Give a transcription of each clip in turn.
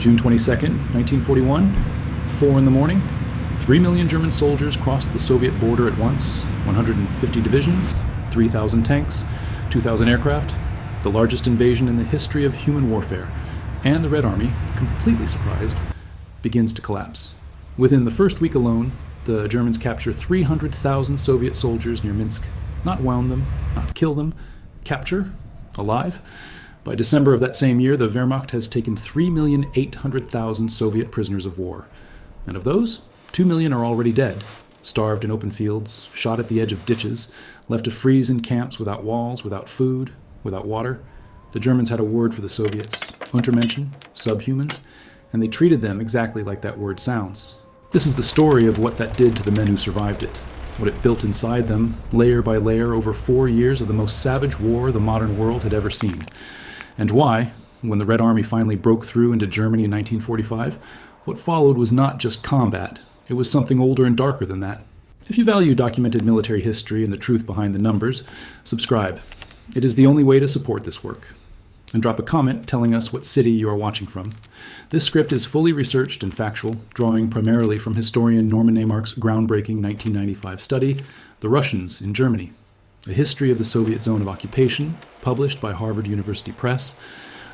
June 22nd, 1941, 4 in the morning, 3 million German soldiers crossed the Soviet border at once, 150 divisions, 3,000 tanks, 2,000 aircraft, the largest invasion in the history of human warfare, and the Red Army, completely surprised, begins to collapse. Within the first week alone, the Germans capture 300,000 Soviet soldiers near Minsk. Not wound them, not kill them, capture, alive. By December of that same year, the Wehrmacht has taken 3,800,000 Soviet prisoners of war. And of those, 2 million are already dead, starved in open fields, shot at the edge of ditches, left to freeze in camps without walls, without food, without water. The Germans had a word for the Soviets, Untermenschen, subhumans, and they treated them exactly like that word sounds. This is the story of what that did to the men who survived it, what it built inside them, layer by layer, over 4 years of the most savage war the modern world had ever seen. And why, when the Red Army finally broke through into Germany in 1945, what followed was not just combat. It was something older and darker than that. If you value documented military history and the truth behind the numbers, subscribe. It is the only way to support this work. And drop a comment telling us what city you are watching from. This script is fully researched and factual, drawing primarily from historian Norman Naimark's groundbreaking 1995 study, The Russians in Germany, a history of the Soviet zone of occupation, published by Harvard University Press,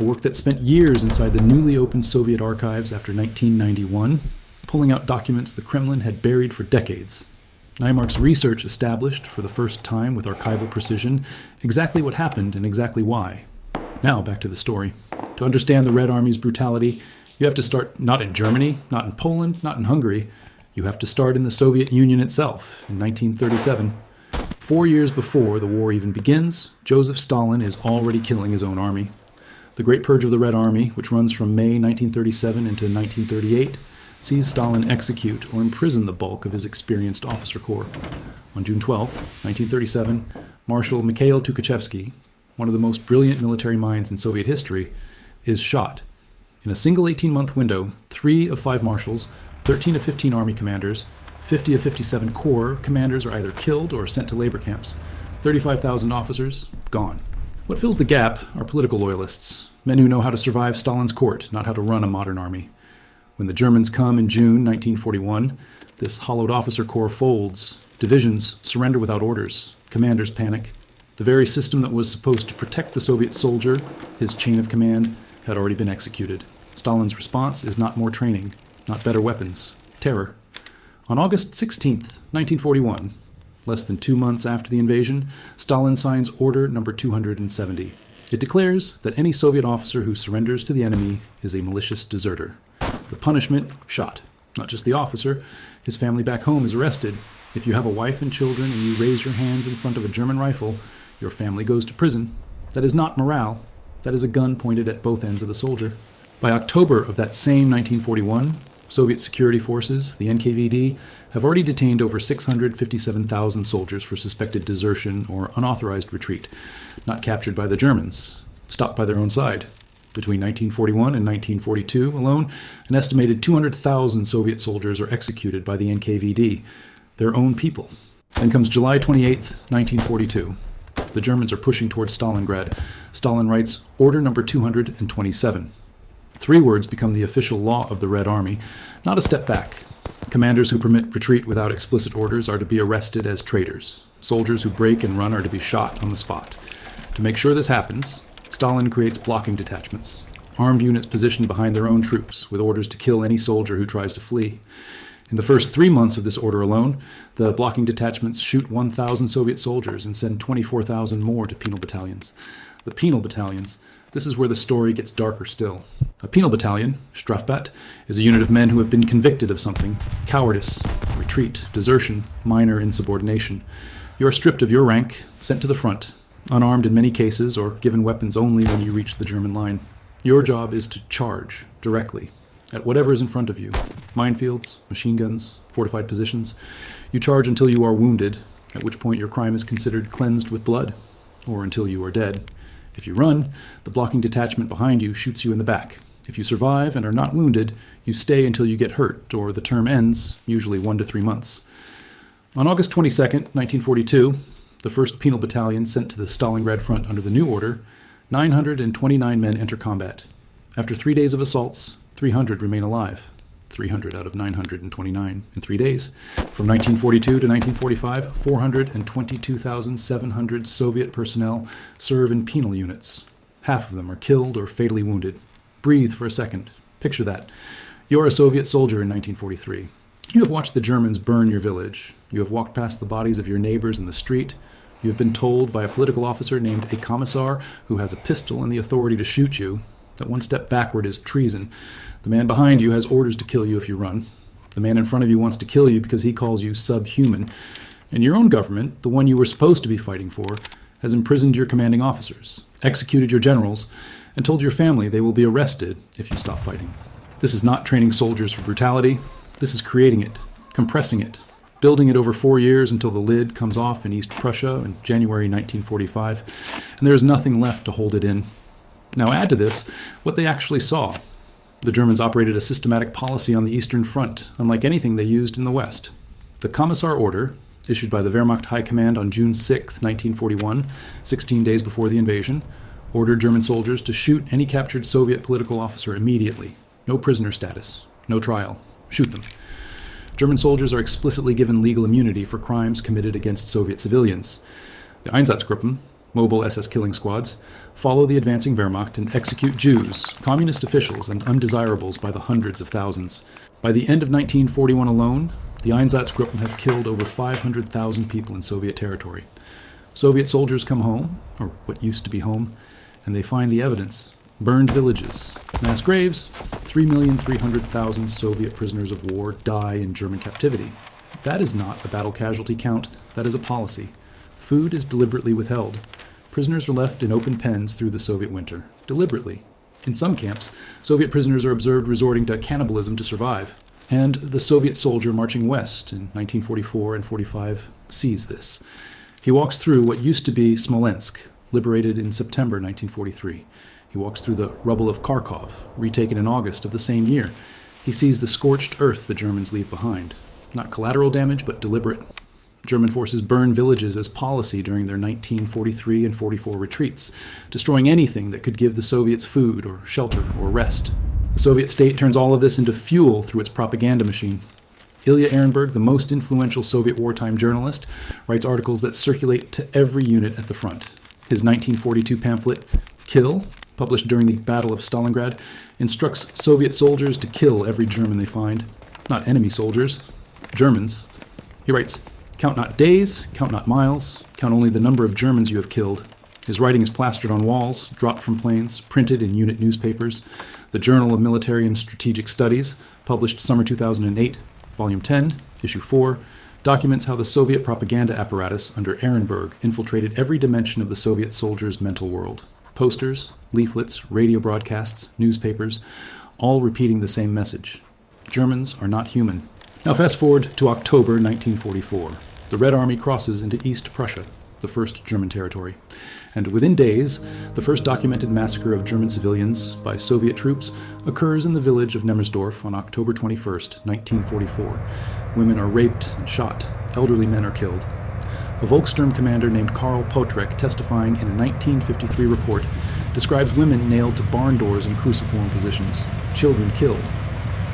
a work that spent years inside the newly opened Soviet archives after 1991, pulling out documents the Kremlin had buried for decades. Naimark's research established, for the first time with archival precision, exactly what happened and exactly why. Now, back to the story. To understand the Red Army's brutality, you have to start not in Germany, not in Poland, not in Hungary. You have to start in the Soviet Union itself, in 1937. 4 years before the war even begins, Joseph Stalin is already killing his own army. The Great Purge of the Red Army, which runs from May 1937 into 1938, sees Stalin execute or imprison the bulk of his experienced officer corps. On June 12, 1937, Marshal Mikhail Tukhachevsky, one of the most brilliant military minds in Soviet history, is shot. In a single 18-month window, 3 of 5 marshals, 13 of 15 army commanders, 50 of 57 corps commanders are either killed or sent to labor camps. 35,000 officers, gone. What fills the gap are political loyalists, men who know how to survive Stalin's court, not how to run a modern army. When the Germans come in June 1941, this hollowed officer corps folds, divisions surrender without orders, commanders panic. The very system that was supposed to protect the Soviet soldier, his chain of command, had already been executed. Stalin's response is not more training, not better weapons, terror. On August 16, 1941, less than 2 months after the invasion, Stalin signs Order Number 270. It declares that any Soviet officer who surrenders to the enemy is a malicious deserter. The punishment, shot. Not just the officer, his family back home is arrested. If you have a wife and children and you raise your hands in front of a German rifle, your family goes to prison. That is not morale. That is a gun pointed at both ends of the soldier. By October of that same 1941, Soviet security forces, the NKVD, have already detained over 657,000 soldiers for suspected desertion or unauthorized retreat, not captured by the Germans, stopped by their own side. Between 1941 and 1942 alone, an estimated 200,000 Soviet soldiers are executed by the NKVD, their own people. Then comes July 28, 1942. The Germans are pushing towards Stalingrad. Stalin writes Order Number 227. 3 words become the official law of the Red Army, not a step back. Commanders who permit retreat without explicit orders are to be arrested as traitors. Soldiers who break and run are to be shot on the spot. To make sure this happens, Stalin creates blocking detachments, armed units positioned behind their own troops, with orders to kill any soldier who tries to flee. In the first 3 months of this order alone, the blocking detachments shoot 1,000 Soviet soldiers and send 24,000 more to penal battalions. The penal battalions, this is where the story gets darker still. A penal battalion, Strafbat, is a unit of men who have been convicted of something: cowardice, retreat, desertion, minor insubordination. You are stripped of your rank, sent to the front, unarmed in many cases or given weapons only when you reach the German line. Your job is to charge directly at whatever is in front of you. Minefields, machine guns, fortified positions. You charge until you are wounded, at which point your crime is considered cleansed with blood, or until you are dead. If you run, the blocking detachment behind you shoots you in the back. If you survive and are not wounded, you stay until you get hurt, or the term ends, usually 1 to 3 months. On August 22, 1942, the 1st Penal Battalion sent to the Stalingrad front under the new order, 929 men enter combat. After 3 days of assaults, 300 remain alive. 300 out of 929 in 3 days. From 1942 to 1945, 422,700 Soviet personnel serve in penal units. Half of them are killed or fatally wounded. Breathe for a second. Picture that. You're a Soviet soldier in 1943. You have watched the Germans burn your village. You have walked past the bodies of your neighbors in the street. You have been told by a political officer named a commissar who has a pistol and the authority to shoot you that one step backward is treason. The man behind you has orders to kill you if you run. The man in front of you wants to kill you because he calls you subhuman. And your own government, the one you were supposed to be fighting for, has imprisoned your commanding officers, executed your generals, and told your family they will be arrested if you stop fighting. This is not training soldiers for brutality. This is creating it, compressing it, building it over 4 years until the lid comes off in East Prussia in January 1945, and there is nothing left to hold it in. Now add to this what they actually saw. The Germans operated a systematic policy on the Eastern Front, unlike anything they used in the West. The Commissar Order, issued by the Wehrmacht High Command on June 6, 1941, 16 days before the invasion, ordered German soldiers to shoot any captured Soviet political officer immediately. No prisoner status, no trial. Shoot them. German soldiers are explicitly given legal immunity for crimes committed against Soviet civilians. The Einsatzgruppen, mobile SS killing squads, follow the advancing Wehrmacht and execute Jews, communist officials, and undesirables by the hundreds of thousands. By the end of 1941 alone, the Einsatzgruppen have killed over 500,000 people in Soviet territory. Soviet soldiers come home, or what used to be home, and they find the evidence. Burned villages, mass graves, 3,300,000 Soviet prisoners of war die in German captivity. That is not a battle casualty count, that is a policy. Food is deliberately withheld. Prisoners are left in open pens through the Soviet winter, deliberately. In some camps, Soviet prisoners are observed resorting to cannibalism to survive. And the Soviet soldier marching west in 1944 and 45 sees this. He walks through what used to be Smolensk, liberated in September 1943. He walks through the rubble of Kharkov, retaken in August of the same year. He sees the scorched earth the Germans leave behind. Not collateral damage, but deliberate. German forces burn villages as policy during their 1943 and 44 retreats, destroying anything that could give the Soviets food or shelter or rest. The Soviet state turns all of this into fuel through its propaganda machine. Ilya Ehrenberg, the most influential Soviet wartime journalist, writes articles that circulate to every unit at the front. His 1942 pamphlet, Kill, published during the Battle of Stalingrad, instructs Soviet soldiers to kill every German they find. Not enemy soldiers, Germans. He writes, "Count not days, count not miles, count only the number of Germans you have killed." His writing is plastered on walls, dropped from planes, printed in unit newspapers. The Journal of Military and Strategic Studies, published summer 2008, Volume 10, Issue 4, documents how the Soviet propaganda apparatus under Ehrenberg infiltrated every dimension of the Soviet soldier's mental world. Posters, leaflets, radio broadcasts, newspapers, all repeating the same message. Germans are not human. Now fast forward to October 1944. The Red Army crosses into East Prussia, the first German territory. And within days, the first documented massacre of German civilians by Soviet troops occurs in the village of Nemmersdorf on October 21st, 1944. Women are raped and shot. Elderly men are killed. A Volkssturm commander named Karl Potrek, testifying in a 1953 report, describes women nailed to barn doors in cruciform positions, children killed.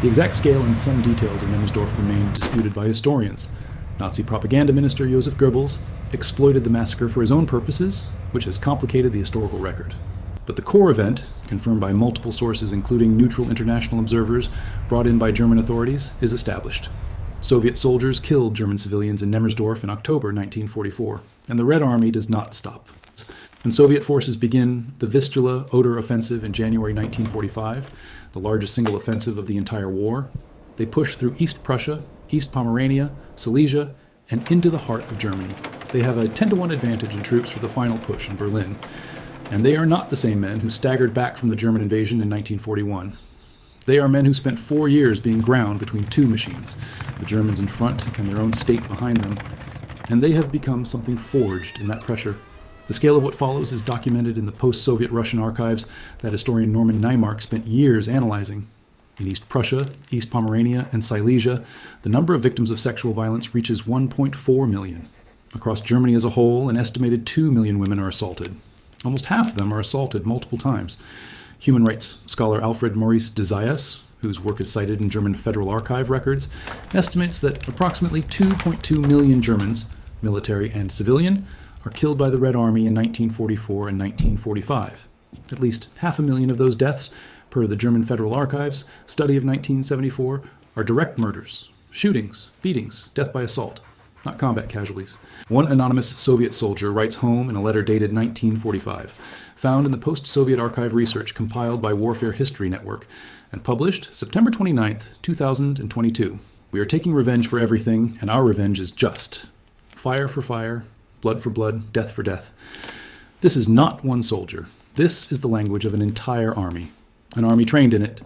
The exact scale and some details of Nemmersdorf remain disputed by historians. Nazi propaganda minister Joseph Goebbels exploited the massacre for his own purposes, which has complicated the historical record. But the core event, confirmed by multiple sources including neutral international observers brought in by German authorities, is established. Soviet soldiers killed German civilians in Nemmersdorf in October 1944, and the Red Army does not stop. When Soviet forces begin the Vistula-Oder offensive in January 1945, the largest single offensive of the entire war, they push through East Prussia, East Pomerania, Silesia, and into the heart of Germany. They have a 10-to-1 advantage in troops for the final push in Berlin, and they are not the same men who staggered back from the German invasion in 1941. They are men who spent 4 years being ground between two machines, the Germans in front and their own state behind them, and they have become something forged in that pressure. The scale of what follows is documented in the post-Soviet Russian archives that historian Norman Naimark spent years analyzing. In East Prussia, East Pomerania, and Silesia, the number of victims of sexual violence reaches 1.4 million. Across Germany as a whole, an estimated 2 million women are assaulted. Almost half of them are assaulted multiple times. Human rights scholar Alfred Maurice de Zayas whose work is cited in German Federal Archive records, estimates that approximately 2.2 million Germans, military and civilian, are killed by the Red Army in 1944 and 1945. At least 500,000 of those deaths, per the German Federal Archives study of 1974, are direct murders, shootings, beatings, death by assault, not combat casualties. One anonymous Soviet soldier writes home in a letter dated 1945, found in the Post-Soviet Archive research compiled by Warfare History Network, and published September 29, 2022. We are taking revenge for everything, and our revenge is just. Fire for fire, blood for blood, death for death. This is not one soldier. This is the language of an entire army, an army trained in it.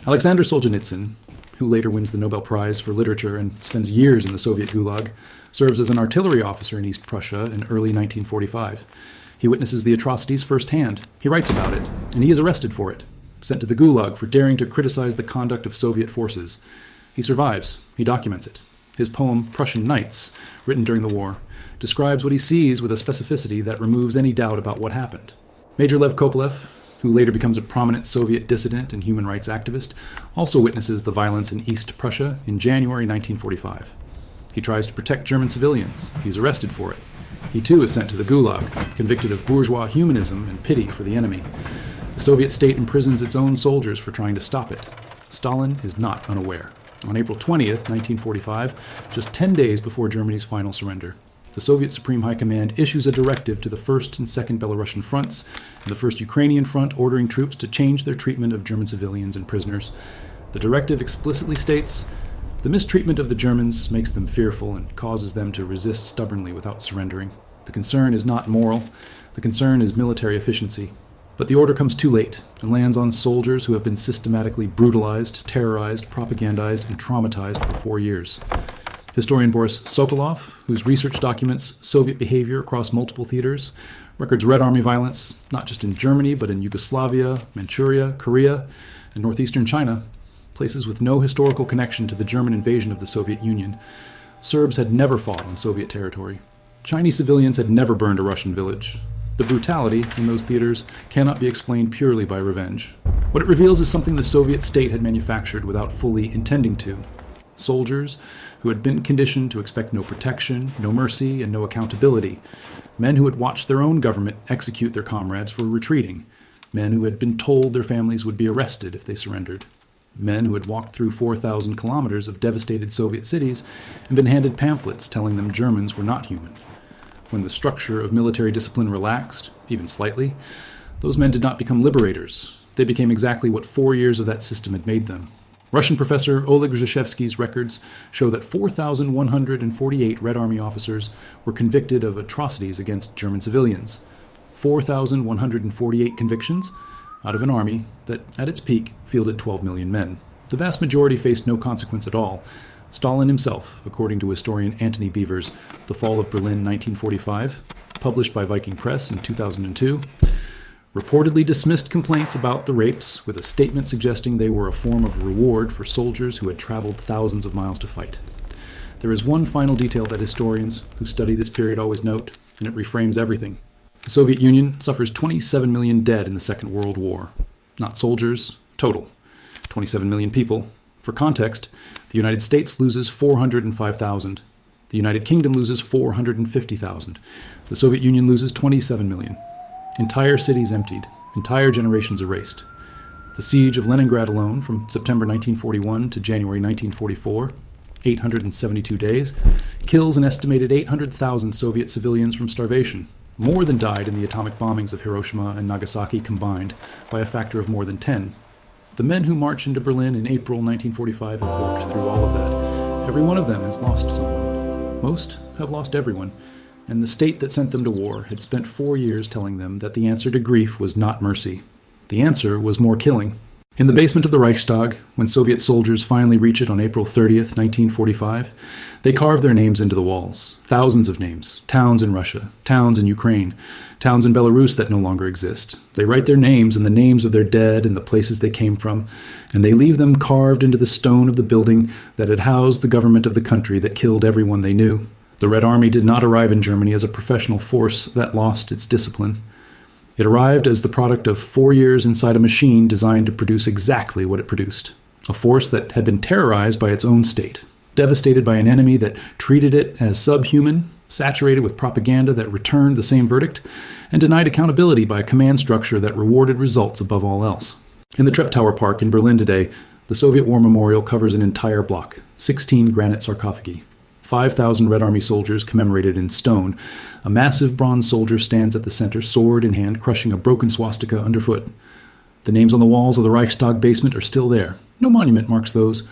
Alexander Solzhenitsyn, who later wins the Nobel Prize for Literature and spends years in the Soviet Gulag, serves as an artillery officer in East Prussia in early 1945. He witnesses the atrocities firsthand. He writes about it, and he is arrested for it, sent to the Gulag for daring to criticize the conduct of Soviet forces. He survives. He documents it. His poem, Prussian Nights, written during the war, describes what he sees with a specificity that removes any doubt about what happened. Major Lev Kopelev, who later becomes a prominent Soviet dissident and human rights activist, also witnesses the violence in East Prussia in January 1945. He tries to protect German civilians. He's arrested for it. He too is sent to the Gulag, convicted of bourgeois humanism and pity for the enemy. The Soviet state imprisons its own soldiers for trying to stop it. Stalin is not unaware. On April 20th, 1945, just 10 days before Germany's final surrender, the Soviet Supreme High Command issues a directive to the 1st and 2nd Belarusian fronts and the 1st Ukrainian front, ordering troops to change their treatment of German civilians and prisoners. The directive explicitly states, "The mistreatment of the Germans makes them fearful and causes them to resist stubbornly without surrendering. The concern is not moral. The concern is military efficiency." But the order comes too late and lands on soldiers who have been systematically brutalized, terrorized, propagandized, and traumatized for 4 years. Historian Boris Sokolov, whose research documents Soviet behavior across multiple theaters, records Red Army violence not just in Germany but in Yugoslavia, Manchuria, Korea, and northeastern China, places with no historical connection to the German invasion of the Soviet Union. Serbs had never fought on Soviet territory. Chinese civilians had never burned a Russian village. The brutality in those theaters cannot be explained purely by revenge. What it reveals is something the Soviet state had manufactured without fully intending to. Soldiers who had been conditioned to expect no protection, no mercy, and no accountability. Men who had watched their own government execute their comrades for retreating. Men who had been told their families would be arrested if they surrendered. Men who had walked through 4,000 kilometers of devastated Soviet cities and been handed pamphlets telling them Germans were not human. When the structure of military discipline relaxed, even slightly, those men did not become liberators. They became exactly what 4 years of that system had made them. Russian professor Oleg Zhashevsky's records show that 4,148 Red Army officers were convicted of atrocities against German civilians. 4,148 convictions out of an army that, at its peak, fielded 12 million men. The vast majority faced no consequence at all. Stalin himself, according to historian Antony Beever's The Fall of Berlin 1945, published by Viking Press in 2002, reportedly dismissed complaints about the rapes with a statement suggesting they were a form of reward for soldiers who had traveled thousands of miles to fight. There is one final detail that historians who study this period always note, and it reframes everything. The Soviet Union suffers 27 million dead in the Second World War. Not soldiers, total. 27 million people. For context, the United States loses 405,000. The United Kingdom loses 450,000. The Soviet Union loses 27 million. Entire cities emptied. Entire generations erased. The siege of Leningrad alone, from September 1941 to January 1944, 872 days, kills an estimated 800,000 Soviet civilians from starvation, more than died in the atomic bombings of Hiroshima and Nagasaki combined, by a factor of more than 10. The men who marched into Berlin in April 1945 have worked through all of that. Every one of them has lost someone. Most have lost everyone, and the state that sent them to war had spent 4 years telling them that the answer to grief was not mercy. The answer was more killing. In the basement of the Reichstag, when Soviet soldiers finally reach it on April 30th, 1945, they carve their names into the walls. Thousands of names. Towns in Russia, towns in Ukraine, towns in Belarus that no longer exist. They write their names and the names of their dead and the places they came from, and they leave them carved into the stone of the building that had housed the government of the country that killed everyone they knew. The Red Army did not arrive in Germany as a professional force that lost its discipline. It arrived as the product of 4 years inside a machine designed to produce exactly what it produced: a force that had been terrorized by its own state, devastated by an enemy that treated it as subhuman, saturated with propaganda that returned the same verdict, and denied accountability by a command structure that rewarded results above all else. In the Treptower Park in Berlin today, the Soviet War Memorial covers an entire block, 16 granite sarcophagi. 5,000 Red Army soldiers commemorated in stone. A massive bronze soldier stands at the center, sword in hand, crushing a broken swastika underfoot. The names on the walls of the Reichstag basement are still there. No monument marks those,